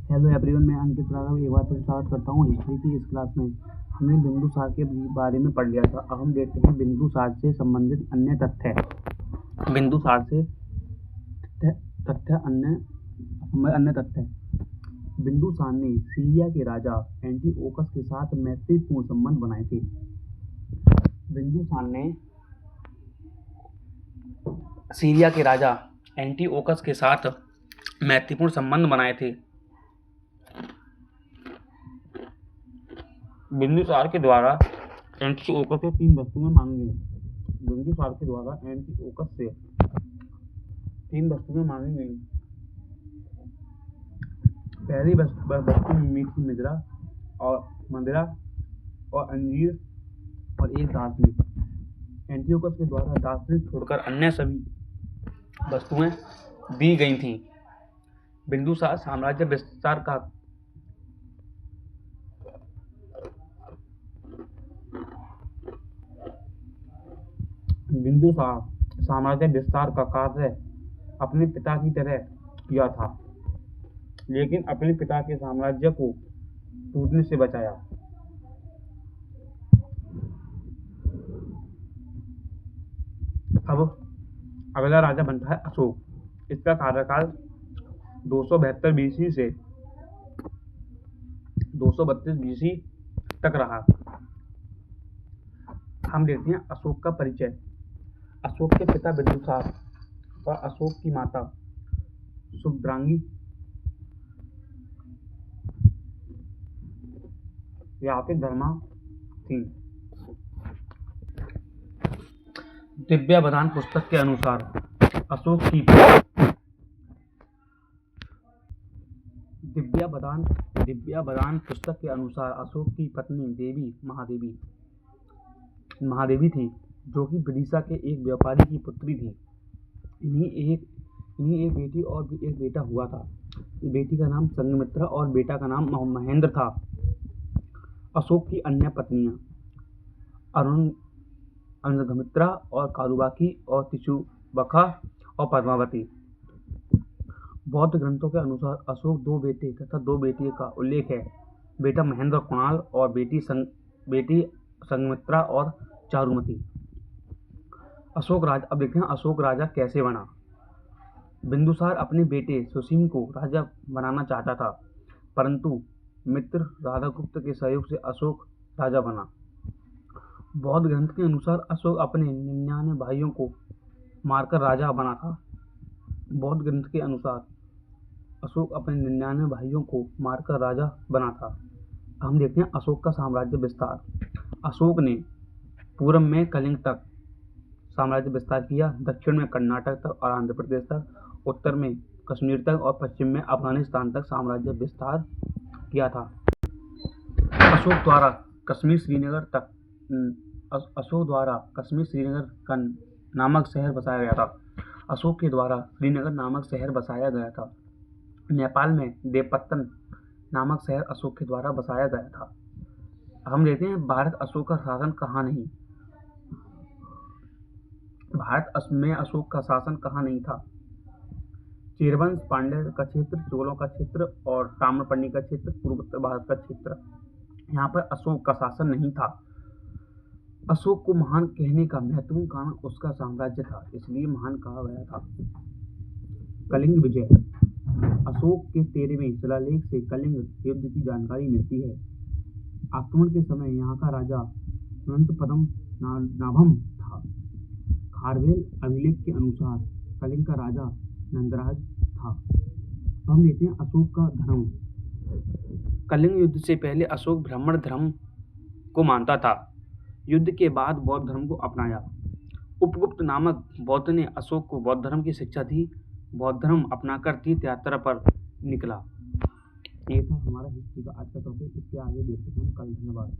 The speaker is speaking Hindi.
हेलो एवरीवन, मैं अंकित राघव एक बार फिर स्वागत करता हूँ हिस्ट्री की इस क्लास में। हमने बिंदुसार के बारे में पढ़ लिया था। अब हम देखते हैं बिंदुसार से संबंधित अन्य तथ्य। बिंदुसार से अन्य तथ्य। बिंदुसार ने सीरिया के राजा एंटिओकस के साथ मैत्रीपूर्ण संबंध बनाए थे। बिंदुसार ने सीरिया के राजा एंटिओकस के साथ मैत्रीपूर्ण संबंध बनाए थे। बिंदुसार के द्वारा एंटिओकस से 3 वस्तुएं मांगी गईं। बिंदुसार के द्वारा एंटिओकस से 3 वस्तुएं मांगी गईं। पहली वस्तु मीठी मदिरा और अंजीर और एक दार्शनिक। एंटिओकस के द्वारा दार्शनिक छोड़कर अन्य सभी वस्तुएं दी गई थीं। बिंदुसार साम्राज्य विस्तार का कार्य अपने पिता की तरह किया था, लेकिन अपने पिता के साम्राज्य को टूटने से बचाया। अब अगला राजा बनता है अशोक। इसका कार्यकाल 272 बीसी से 232 बीसी तक रहा। हम देखते हैं अशोक का परिचय। अशोक के पिता बिंदुसार और अशोक की माता शुभद्रांगी धर्मा थीं। दिव्यावधान पुस्तक के अनुसार अशोक की दिव्यावधान पुस्तक के अनुसार अशोक की पत्नी देवी महादेवी थी, जो कि विदिशा के एक व्यापारी की पुत्री थी। इन्हीं एक बेटी और एक बेटा हुआ था। बेटी का नाम संघमित्रा और बेटा का नाम महेंद्र था। अशोक की अन्य पत्नियां संघमित्रा और कारुबाकी और तिशुबखा और पद्मावती। बौद्ध ग्रंथों के अनुसार अशोक 2 बेटे तथा 2 बेटियों का उल्लेख है। बेटा महेंद्र कुणाल और बेटी संघमित्रा और चारुमती। अब देखते हैं अशोक राजा कैसे बना। बिंदुसार अपने बेटे सुसीम को राजा बनाना चाहता था, परंतु मित्र राधागुप्त के सहयोग से अशोक राजा बना। बौद्ध ग्रंथ के अनुसार अशोक अपने 99 भाइयों को मारकर राजा बना था। बौद्ध ग्रंथ के अनुसार अशोक अपने 99 भाइयों को मारकर राजा बना था। हम देखते हैं अशोक का साम्राज्य विस्तार। अशोक ने पूर्व में कलिंग तक साम्राज्य विस्तार किया, दक्षिण में कर्नाटक तक और आंध्र प्रदेश तक, उत्तर में कश्मीर तक और पश्चिम में अफगानिस्तान तक साम्राज्य विस्तार किया था। अशोक द्वारा कश्मीर श्रीनगर नामक शहर बसाया गया था। अशोक के द्वारा श्रीनगर नामक शहर बसाया गया था। नेपाल में देवपत्तन नामक शहर अशोक के द्वारा बसाया गया था। हम देखते हैं भारत अशोक का शासन कहाँ नहीं। भारत में अशोक का शासन कहाँ नहीं था। चेरवंश, पांड्य का क्षेत्र, चोलों का क्षेत्र और ताम्रपर्णी का क्षेत्र, पूर्वोत्तर भारत का क्षेत्र, यहाँ पर अशोक का शासन नहीं था। अशोक को महान कहने का महत्वपूर्ण कारण उसका साम्राज्य था, इसलिए महान कहा गया था। कलिंग विजय। अशोक के 13वें शिलालेख से कलिंग युद्ध की जानकारी मिलती है। आक्रमण के समय यहाँ का राजा अनंतपद्मनाभम था। खारवेल अभिलेख के अनुसार कलिंग का राजा नंदराज था। हम देखते हैं अशोक का धर्म। कलिंग युद्ध से पहले अशोक ब्राह्मण धर्म को मानता था। युद्ध के बाद बौद्ध धर्म को अपनाया। उपगुप्त नामक बौद्ध ने अशोक को बौद्ध धर्म की शिक्षा दी। बौद्ध धर्म अपनाकर तीर्थ यात्रा पर निकला। ये था हमारा हिस्ट्री का आज का टॉपिक। इसके आगे देखते हैं कल। धन्यवाद।